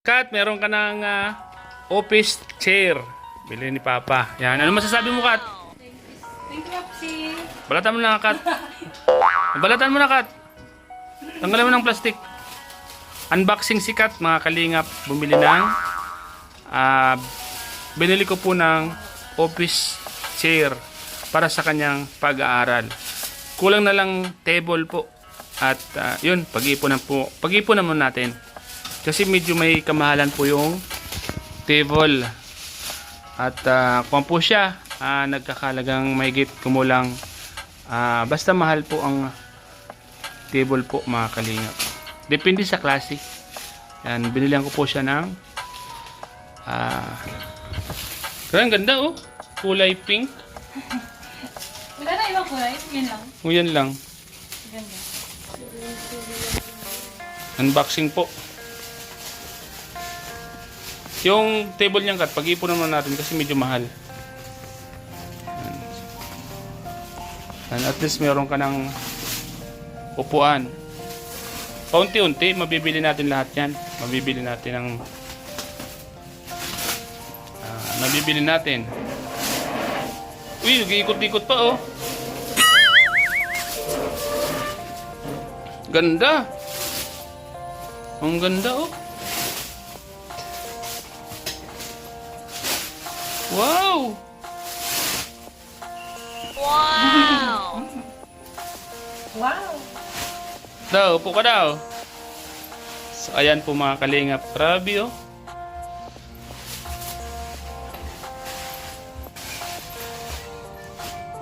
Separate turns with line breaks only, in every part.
Kat, meron ka ng office chair. Bili ni Papa. Yan. Ano masasabi mo, Kat?
Thank you, Popsi.
Balatan mo na, Kat. Balatan mo na, Kat. Tanggalan mo ng plastic. Unboxing si Kat, mga kalingap. Bumili ng binili ko po ng office chair para sa kanyang pag-aaral. Kulang na lang table po. At yun, pag-ipunan mo natin. Kasi medyo may kamahalan po yung table. At kung po siya, nagkakalagang mahigit kumulang. Basta mahal po ang table po, mga kalingap. Depende sa klase. Yan, binilihan ko po siya ng ang ganda oh. Kulay pink.
Wala na ibang kulay. Yan lang.
O yan lang.
Ganda.
Unboxing po. Yung table niyang, Kat, pag-ipunan naman natin kasi medyo mahal. And at least meron ka ng upuan. Paunti-unti, mabibili natin lahat yan. Mabibili natin ang mabibili natin. Uy, nag-iikot-ikot pa oh. Ganda. Ang ganda oh. Wow.
Wow! Wow!
Daw, upo ka daw. So, ayan po mga kalingap. Grabe oh.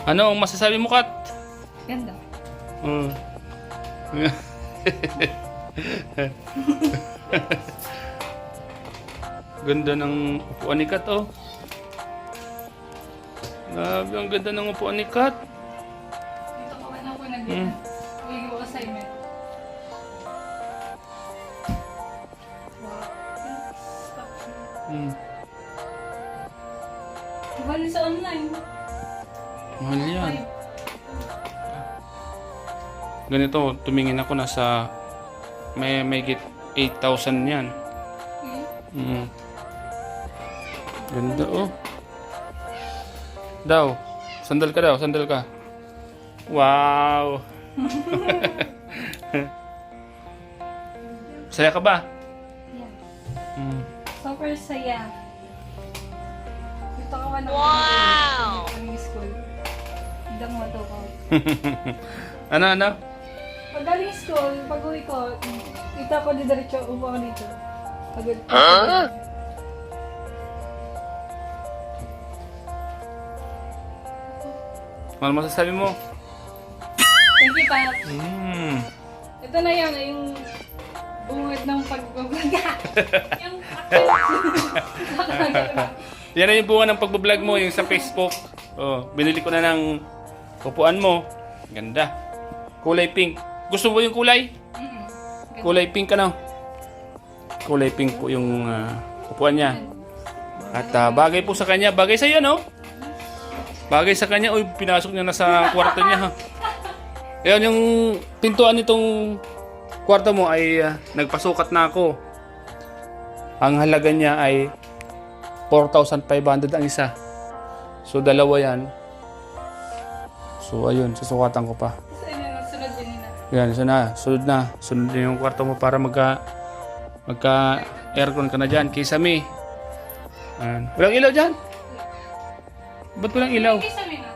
Ano ang masasabi mo, Kat?
Ganda.
Ganda ng upuan ni Kat, oh. Grabe, ang ganda ng upuan ni Kat.
Dito ko na po nag-give assignment. Wow. Bali sa online.
Mahal yan. Ganito, tumingin ako nasa may git 8,000 yan. Ganda oh. Daw, sandal ka daw, sandal ka. Wow. Saya ka ba?
Yeah. Super saya. Dito ka na. Wow! Kaming school. Hindi mo ito ko.
Ano?
Pag galing school, pag uwi ko, kita ko di diretso, upo ako dito. Pagod.
Ano masasabi mo?
Thank you, Pap. Ito na yung bungad ng pagbablog. Yung
Yan na yung bunga ng pagbablog mo, yung sa Facebook. Oh, binili ko na ng upuan mo. Ganda. Kulay pink. Gusto mo yung kulay? Kulay pink ano? Kulay pink po yung upuan niya. At bagay po sa kanya. Bagay sa iyo, no? Bagay sa kanya. Uy, pinasok niya na sa kwarto niya. Ha? Ayan, yung pintuan nitong kwarto mo ay nagpasukat na ako. Ang halaga niya ay 4,500 ang isa. So, dalawa yan. So, ayun. Susukatan ko pa.
sunod din nila.
Yan, sunod na. Sunod na yung kwarto mo para magka-aircon ka na dyan. Kisame. Walang ilaw dyan? Ba't walang ilaw?
Kisame na.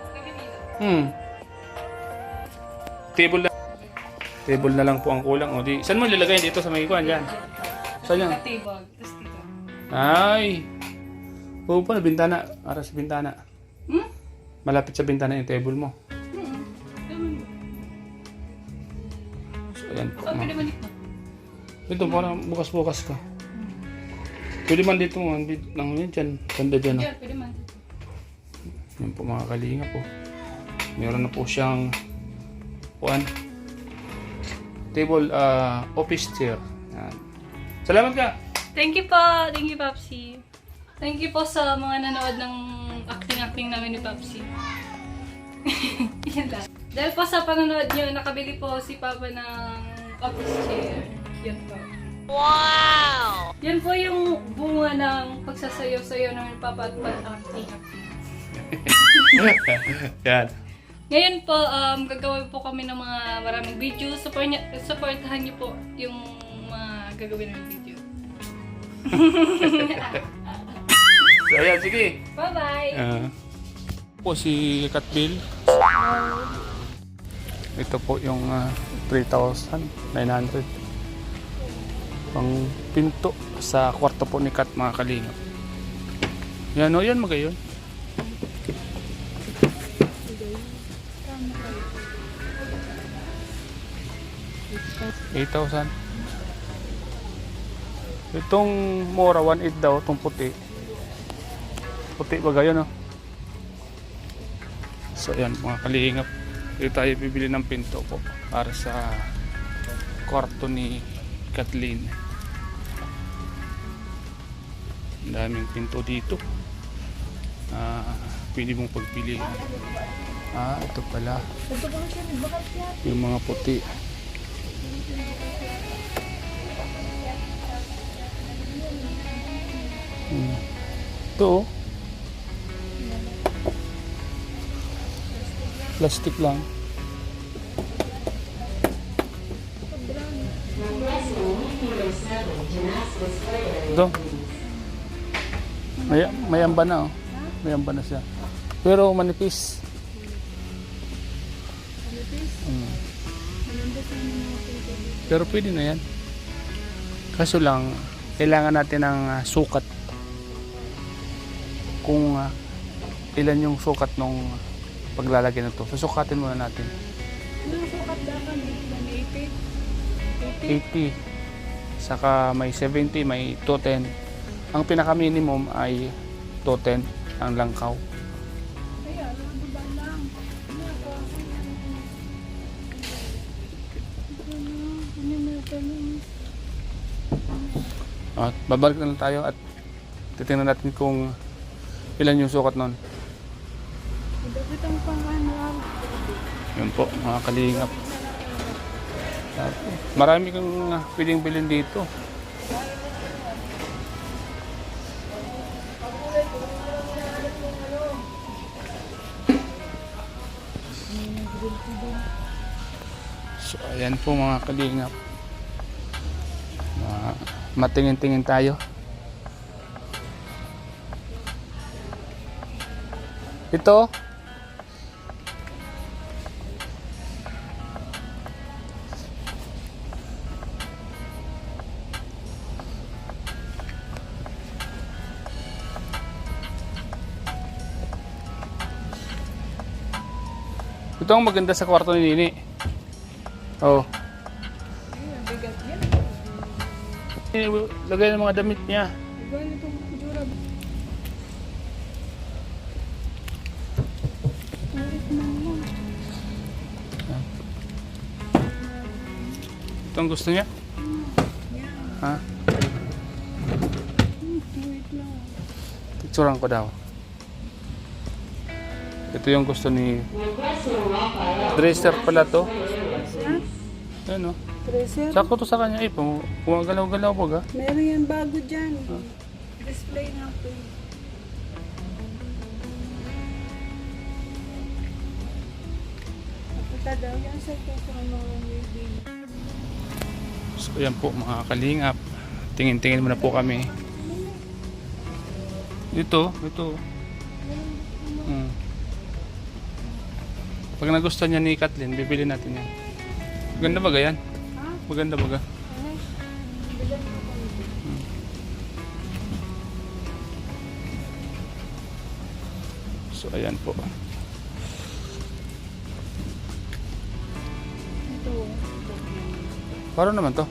Kagabilo.
Table na lang po ang kulang. O, saan mo nilagay? Dito sa may ikuan dyan. Saan yan?
Table. Tapos dito.
Ay! Oo pa, bintana. Para sa bintana. Malapit sa bintana yung table mo. So, ayan po.
Pwede man dito.
Ito, parang bukas-bukas ka. Pwede man dito. Nang yan dyan. Ganda dyan.
Yeah, pwede man dito.
Yan po mga kalinga po. Meron na po siyang table, office chair. Yan. Salamat ka!
Thank you po. Thank you, Popsi. Thank you po sa mga nanood ng acting-acting namin ni Popsi. Yan lang. Dahil po sa panonood nyo, nakabili po si Papa ng office chair. Yun po. Yan po yung bunga ng pagsasayaw-sayaw ng Papa at acting.
Yan.
Ngayon po, gagawin po kami ng mga maraming video. Supportahan niyo po yung mga gagawin ng video.
So, ayan, sige.
Bye-bye!
Po si Katbil. Ito po yung 3,900 pang pinto sa kwarto po ni Kat, mga kalingap. Yan o, yan magayon. $8,000. Itong mura 1,800 daw, itong puti. Puti ba gayon, no? So yan mga kalingap, dito tayo bibili ng pinto po para sa kwarto ni Kathleen. Ang daming pinto dito. Pili mong pagpili. Ito pala yung mga puti. Ito oh. Plastic lang. Ito. May amba na oh. May amba na siya. Pero manipis. Pero pwede na yan. Kaso lang, kailangan natin ng sukat. Kung ilan yung sukat nung paglalagay na to. Susukatin muna natin.
Yung sukat dapat,
80. Saka may 70, may 210. Ang pinaka minimum ay 210 ang langkaw.
Kaya, ba lang?
At babalik na lang tayo at titingnan natin kung ilan yung sukat nun.
Dapat ang pang-ano.
Yun po, mga kalingap. Marami kang pwedeng bilhin dito. So, ayan po mga kalingap. Matingin-tingin tayo. Ito. Ito ang maganda sa kwarto ni Nini. Oh.
Bigat yan.
Lagay ng mga damit niya.
Iba itong kujura.
Ito ang gusto niya? Ha?
Wait lang.
Picturean ko daw. Ito yung gusto ni dresser pala to. Ano?
Treasure?
Sakto to sa kanya eh. Pumagalaw-galaw po ga.
Meron yan bago dyan. Display na ito. Napunta daw yan sa mga wedding.
So yan po mga kalingap. Tingin-tingin muna po kami. Ito. Pag nagustuhan niya ni Kathleen, bibili natin yan. Maganda ba yan? Maganda ba? So ayan po.
Ito.
Para naman to.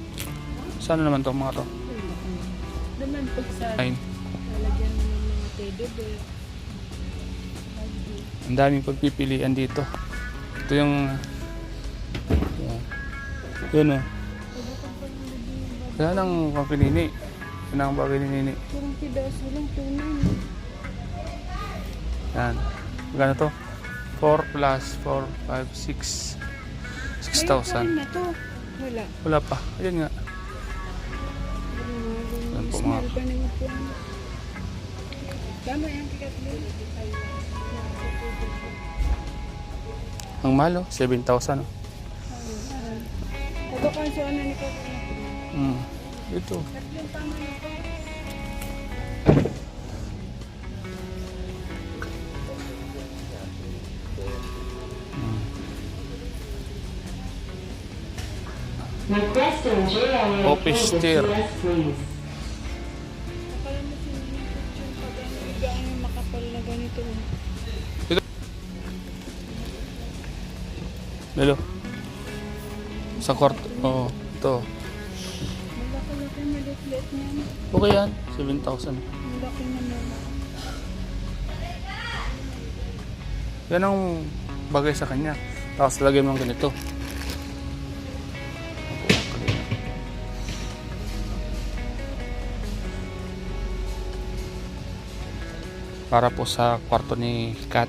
Saan naman to mga to?
Naman pag sa
Ayun.
lalagyan ng mga teddy bear.
Ang daming pagpipilian dito. Ito yung yun o. Kaya lang kapinini. Yan ang bagay ni Nini.
Parang pidas walang tunay.
Yan. Magkano to? 4 plus 4, 5, 6. 6,000.
Na to. Wala.
Wala pa. Ayan nga.
Mahal pa naman po. Tama yan, Kathleen.
Ang mahal, oh. 7,000. Oh.
Ito ko ang suwan na ni Kathleen.
Ito.
Kathleen, tama na po.
Requesting JIA
Office chair.
please.
Akala mo sinunod yung pag ano, yung makapal na ganito.
Lalo. Sa kwarto. Oo. Ito.
Malaki-laki, malit-lit niyan.
Okay yan. 7,000.
Ang laki naman.
Yan ang bagay sa kanya. Tapos lagay mo ng ganito. Para po sa kwarto ni Kat.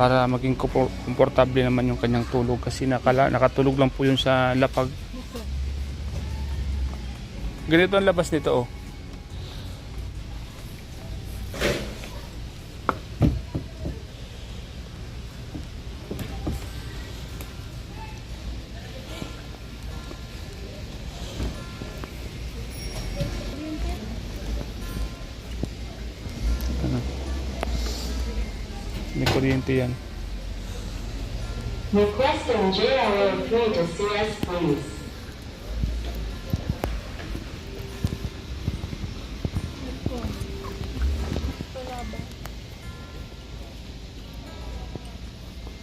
Para maging komportable naman yung kanyang tulog. Kasi nakatulog lang po yun sa lapag. Ganito ang labas nito, oh. May kuryente yan.
Requesting JIA to see us please.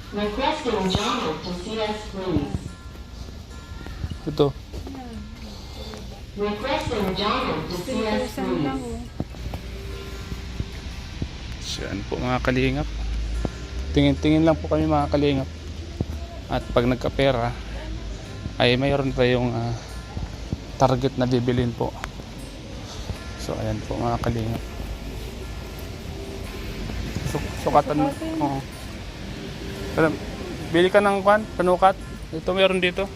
Requesting John to see us please.
Ito.
Requesting John to see us
10,000 lang
please.
oh.
Siyan po mga kalingap. Tingin-tingin lang po kami mga kalingap. At pag nagkapera ay mayroon tayong target na bibilin po. So ayan po mga kalingap. Sukatan mo. Oo. Alam, bili ka ng kwan, panukat. Ito meron dito.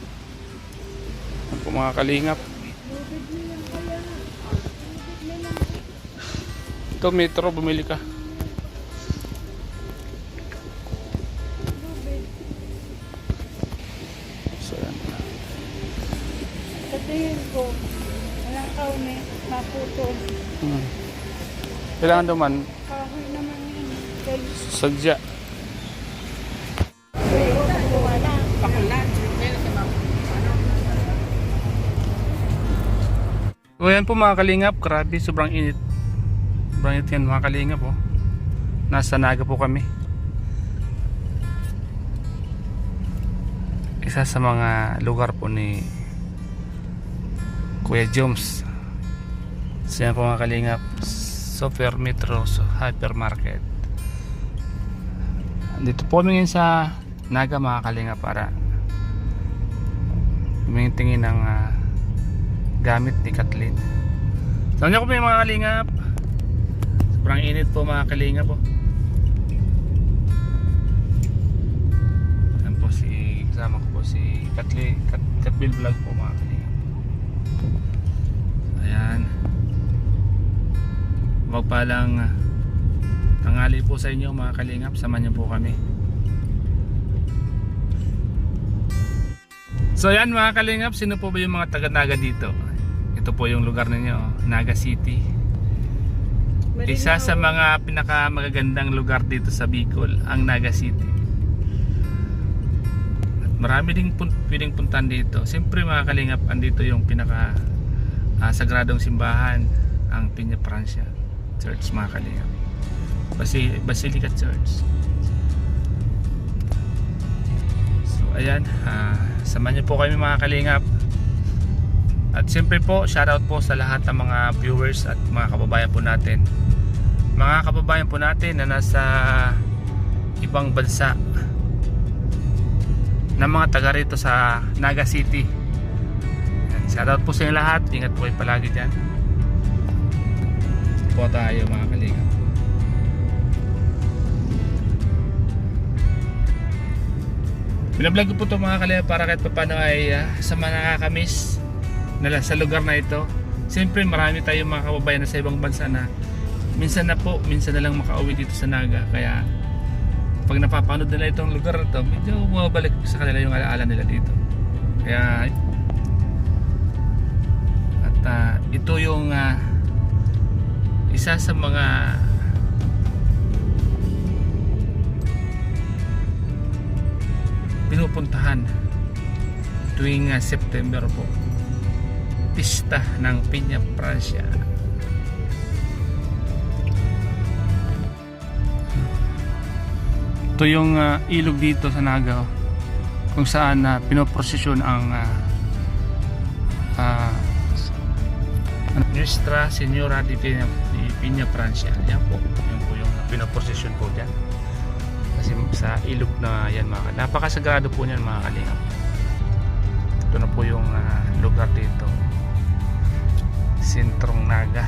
Ayan po mga kalingap. Ito metro, bumili ka. So ayan.
Sa tingin ko, walang kaune, maputo.
Kailangan naman
Kahoy naman yan. Dahil
sadya. O yan po mga kalingap, grabe sobrang init. Sobrang init yan mga kalingap oh. Nasa Naga po kami. Isa sa mga lugar po ni Kuya Joms. So yan po mga kalingap, Super Metro Hypermarket. Dito po kami ngayon sa Naga mga kalingap para tingin ng gamit ni Kathleen. Saan niyo ko po yung mga kalingap? Sobrang init po mga kalingap po. Yan po kasama ko po si Kathleen, Katbil Vlog po mga kalingap. Ayan. Magpalang tanghali po sa inyo mga kalingap. Samahan niyo po kami. So yan mga kalingap, sino po ba yung mga taga-Naga dito? Ito po yung lugar ninyo, Naga City. Isa sa mga pinakamagagandang lugar dito sa Bicol, ang Naga City. At marami ding pwedeng puntahan dito. Siyempre mga kalingap, andito yung pinaka sagradong simbahan, ang Peña Francia Church mga kalingap. Basilica Church. So ayan, samahan niyo po kami mga kalingap. At siyempre po, shoutout po sa lahat ng mga viewers at mga kababayan po natin. Mga kababayan po natin na nasa ibang bansa, na mga taga rito sa Naga City. Shoutout po sa inyo lahat. Ingat po kayo palagi dyan. Po tayo mga kalingap. Binablog ko po ito mga kalingap para kahit paano ay sa mga nakakamiss sa lugar na ito, Siyempre marami tayong mga kababayan na sa ibang bansa na minsan na lang makauwi dito sa Naga. Kaya pag napapanood nila itong lugar na to, medyo bumabalik sa kanila yung alaala nila dito. Kaya at ito yung isa sa mga pinupuntahan tuwing September po, pista ng Piña Francia. Ito yung ilog dito sa Naga, kung saan pinoprosesyon ang Nuestra Señora de Piña Francia. Yan po yung pinoprosesyon po dyan. Kasi sa ilog na yan napakasagrado po niyan mga kalingap. Ito na po yung lugar dito, sentrong Naga.